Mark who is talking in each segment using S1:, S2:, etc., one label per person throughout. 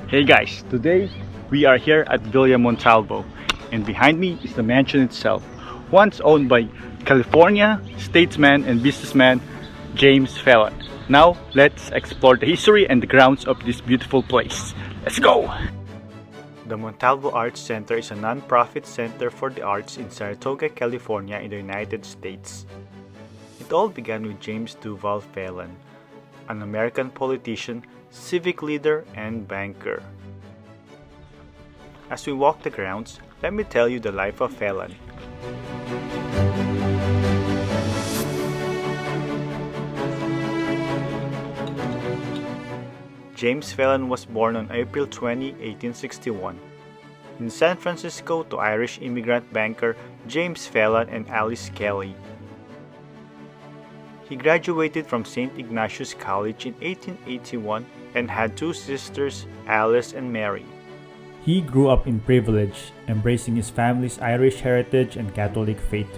S1: Hey guys, today we are here at Villa Montalvo, and behind me is the mansion itself, once owned by California statesman and businessman James Phelan. Now let's explore the history and the grounds of this beautiful place. Let's go! The Montalvo Arts Center is a non-profit center for the arts in Saratoga, California in the United States. It all began with James Duval Phelan, an American politician, civic leader, and banker. As we walk the grounds, let me tell you the life of Phelan. James Phelan was born on April 20, 1861, in San Francisco to Irish immigrant banker James Phelan and Alice Kelly. He graduated from St. Ignatius College in 1881 and had two sisters, Alice and Mary.
S2: He grew up in privilege, embracing his family's Irish heritage and Catholic faith.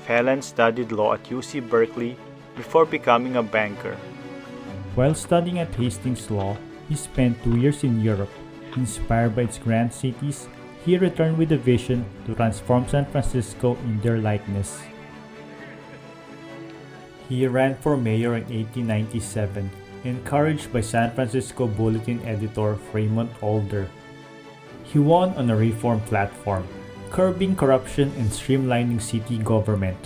S1: Phelan studied law at UC Berkeley before becoming a banker.
S2: While studying at Hastings Law, he spent 2 years in Europe. Inspired by its grand cities, he returned with a vision to transform San Francisco in their likeness. He ran for mayor in 1897, encouraged by San Francisco Bulletin editor Fremont Alder. He won on a reform platform, curbing corruption and streamlining city government.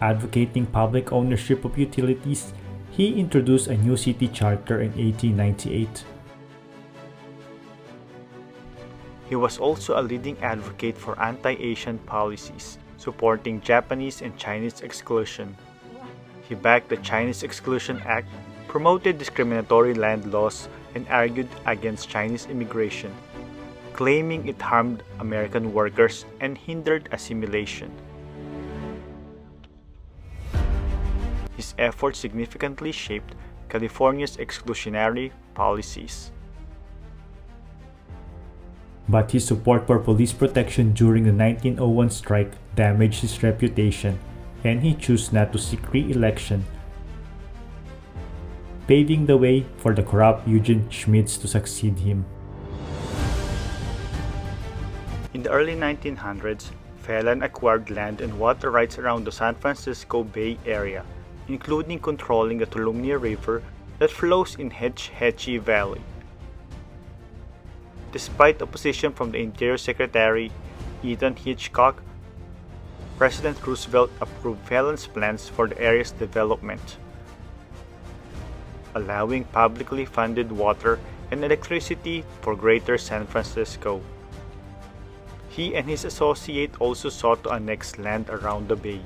S2: Advocating public ownership of utilities, he introduced a new city charter in 1898.
S1: He was also a leading advocate for anti-Asian policies, supporting Japanese and Chinese exclusion. He backed the Chinese Exclusion Act, promoted discriminatory land laws, and argued against Chinese immigration, claiming it harmed American workers and hindered assimilation. His efforts significantly shaped California's exclusionary policies.
S2: But his support for police protection during the 1901 strike damaged his reputation, and he chose not to seek re-election, paving the way for the corrupt Eugene Schmitz to succeed him.
S1: In the early 1900s, Phelan acquired land and water rights around the San Francisco Bay Area, including controlling the Tuolumne River that flows in Hetch Hetchy Valley. Despite opposition from the Interior Secretary, Eaton Hitchcock, President Roosevelt approved Phelan's plans for the area's development, allowing publicly funded water and electricity for Greater San Francisco. He and his associate also sought to annex land around the bay.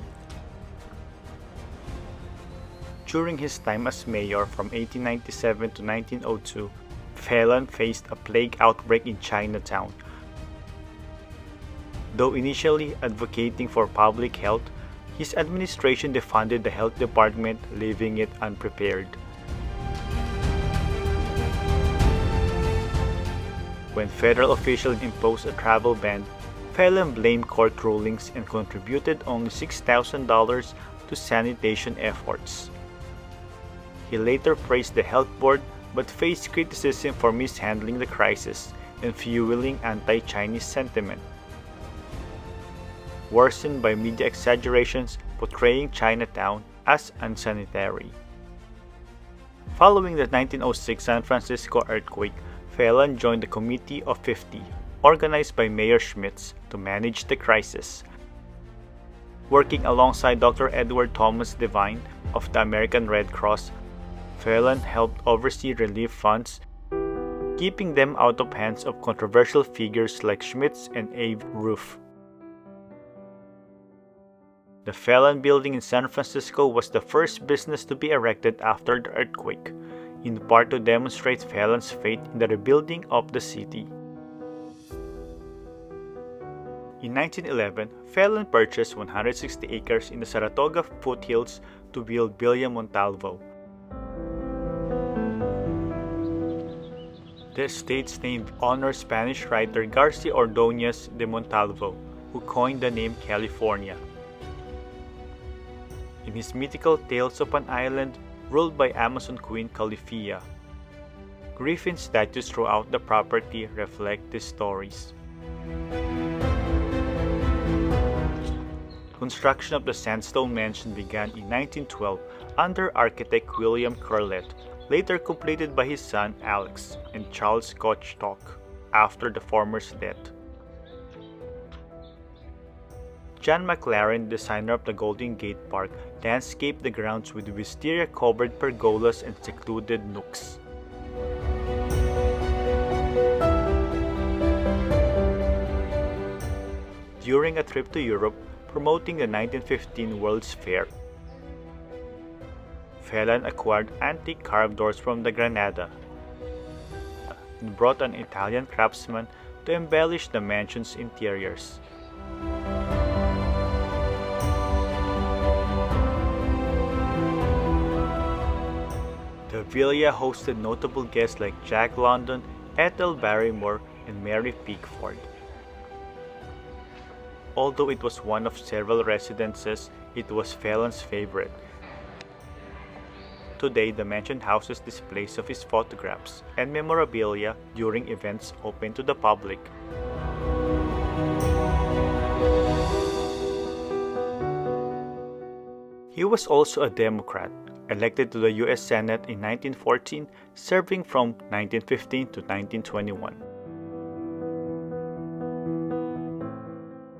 S1: During his time as mayor from 1897 to 1902, Phelan faced a plague outbreak in Chinatown. Though initially advocating for public health, his administration defunded the health department, leaving it unprepared. When federal officials imposed a travel ban, Phelan blamed court rulings and contributed only $6,000 to sanitation efforts. He later praised the health board but faced criticism for mishandling the crisis and fueling anti-Chinese sentiment, worsened by media exaggerations portraying Chinatown as unsanitary. Following the 1906 San Francisco earthquake, Phelan joined the Committee of 50, organized by Mayor Schmitz, to manage the crisis. Working alongside Dr. Edward Thomas Devine of the American Red Cross, Phelan helped oversee relief funds, keeping them out of hands of controversial figures like Schmitz and Abe Roof. The Phelan Building in San Francisco was the first business to be erected after the earthquake, in part to demonstrate Phelan's faith in the rebuilding of the city. In 1911, Phelan purchased 160 acres in the Saratoga foothills to build Villa Montalvo. The estate's name honors Spanish writer Garcia Ordóñez de Montalvo, who coined the name California. In his mythical Tales of an Island ruled by Amazon Queen Califia, Griffin statues throughout the property reflect these stories. Construction of the sandstone mansion began in 1912 under architect William Corlett, later completed by his son Alex and Charles Gottschalk after the former's death. John McLaren, designer of the Golden Gate Park, landscaped the grounds with wisteria-covered pergolas and secluded nooks. During a trip to Europe, promoting the 1915 World's Fair, Phelan acquired antique carved doors from the Granada and brought an Italian craftsman to embellish the mansion's interiors. The villa hosted notable guests like Jack London, Ethel Barrymore, and Mary Pickford. Although it was one of several residences, it was Phelan's favorite. Today, the mansion houses displays of his photographs and memorabilia during events open to the public. He was also a Democrat, elected to the U.S. Senate in 1914, serving from 1915 to 1921.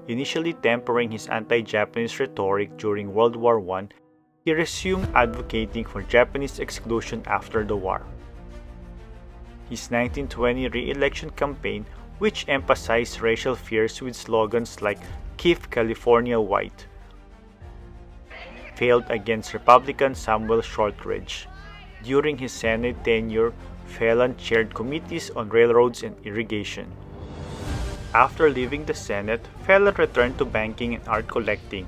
S1: Initially tempering his anti-Japanese rhetoric during World War I, he resumed advocating for Japanese exclusion after the war. His 1920 re-election campaign, which emphasized racial fears with slogans like "Keep California White," failed against Republican Samuel Shortridge. During his Senate tenure, Phelan chaired committees on railroads and irrigation. After leaving the Senate, Phelan returned to banking and art collecting.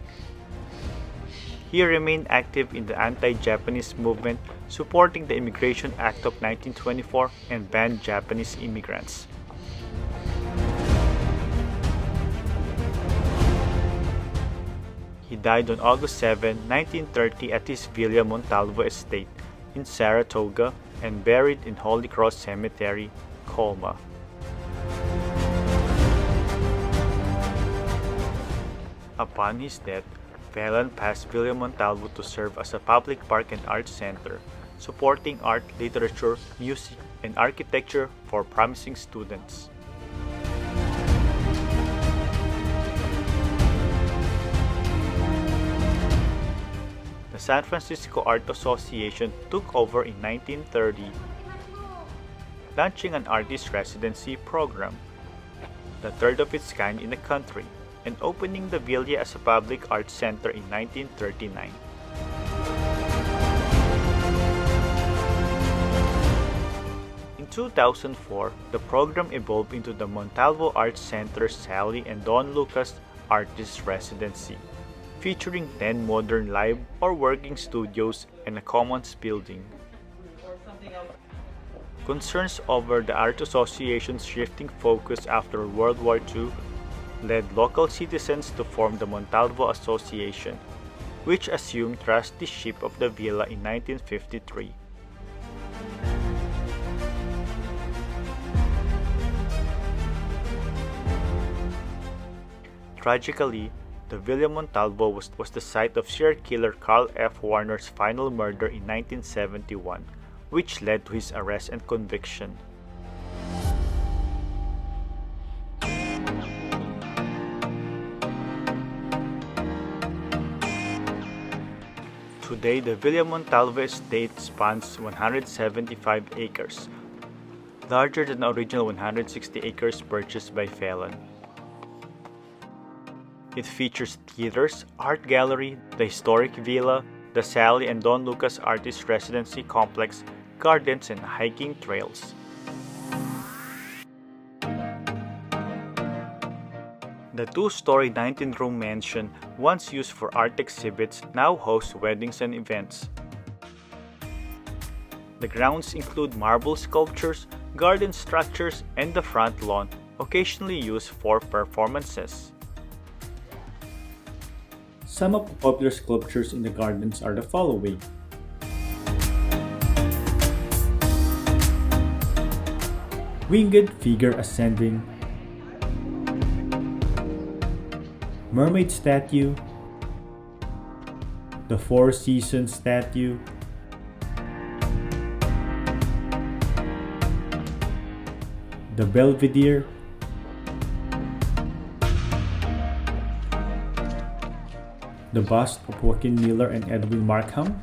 S1: He remained active in the anti-Japanese movement, supporting the Immigration Act of 1924 and banned Japanese immigrants. He died on August 7, 1930 at his Villa Montalvo estate in Saratoga and buried in Holy Cross Cemetery, Colma. Upon his death, Phelan passed Villa Montalvo to serve as a public park and art center, supporting art, literature, music, and architecture for promising students. The San Francisco Art Association took over in 1930, launching an artist residency program, the third of its kind in the country, and opening the villa as a public art center in 1939. In 2004, the program evolved into the Montalvo Arts Center Sally and Don Lucas Artist Residency, featuring 10 modern live or working studios and a commons building. Concerns over the Art Association's shifting focus after World War II led local citizens to form the Montalvo Association, which assumed trusteeship of the villa in 1953. Tragically, the Villa Montalvo was the site of serial killer Carl F. Warner's final murder in 1971, which led to his arrest and conviction. Today, the Villa Montalvo estate spans 175 acres, larger than the original 160 acres purchased by Phelan. It features theaters, art gallery, the historic villa, the Sally and Don Lucas Artist Residency Complex, gardens, and hiking trails. The two-story 19-room mansion, once used for art exhibits, now hosts weddings and events. The grounds include marble sculptures, garden structures, and the front lawn, occasionally used for performances.
S2: Some of the popular sculptures in the gardens are the following: winged figure ascending, mermaid statue, the Four Seasons statue, the Belvedere, the bust of Joaquin Miller and Edwin Markham,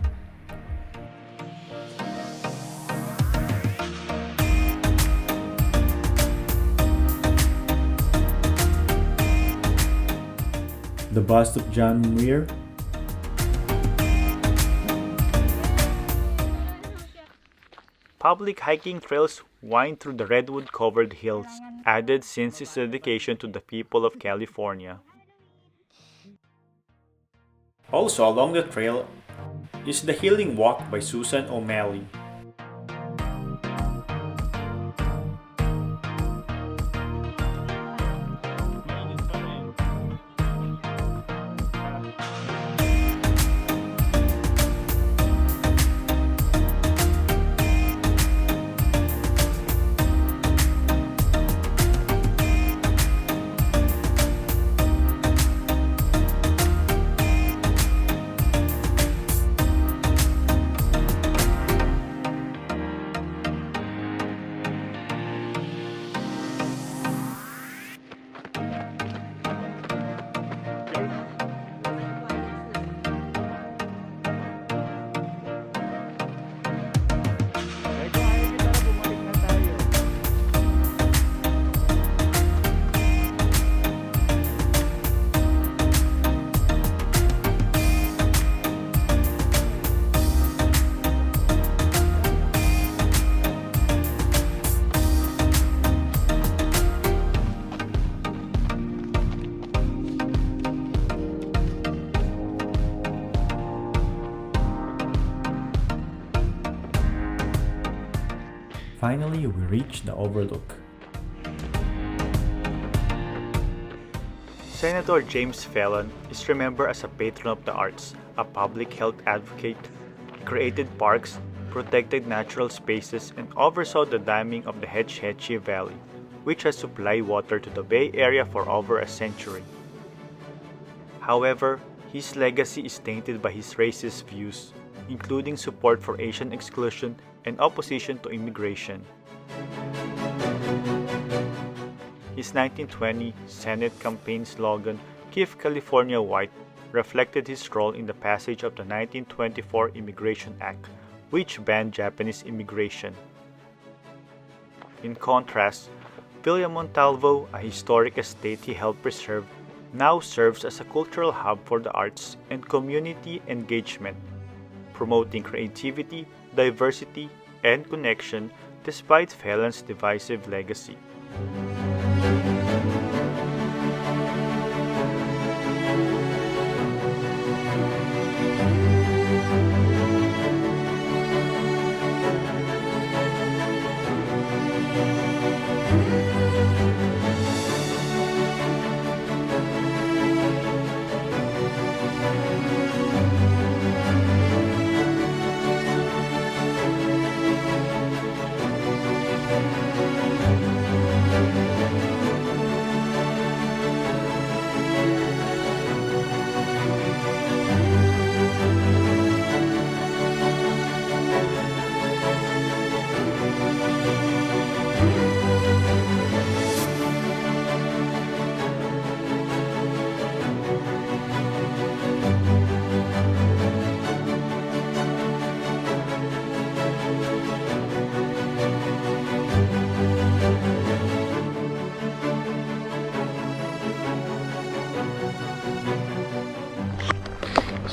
S2: the bust of John Muir,
S1: Public hiking trails wind through the redwood-covered hills, added since its dedication to the people of California.
S2: Also along the trail is the Healing Walk by Susan O'Malley. Finally, we reach the Overlook.
S1: Senator James Phelan is remembered as a patron of the arts, a public health advocate. He created parks, protected natural spaces, and oversaw the damming of the Hetch Hetchy Valley, which has supplied water to the Bay Area for over a century. However, his legacy is tainted by his racist views, including support for Asian exclusion and opposition to immigration. His 1920 Senate campaign slogan, "Keep California White," reflected his role in the passage of the 1924 Immigration Act, which banned Japanese immigration. In contrast, Villa Montalvo, a historic estate he helped preserve, now serves as a cultural hub for the arts and community engagement, promoting creativity, diversity, and connection despite Phelan's divisive legacy.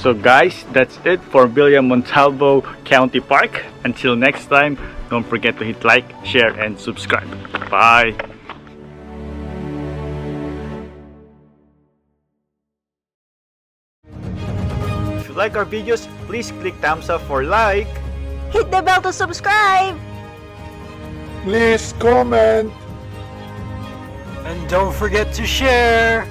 S1: So guys, that's it for Villa Montalvo County Park. Until next time, don't forget to hit like, share, and subscribe. Bye! If you like our videos, please click thumbs up for like.
S3: Hit the bell to subscribe!
S4: Please comment.
S1: And don't forget to share!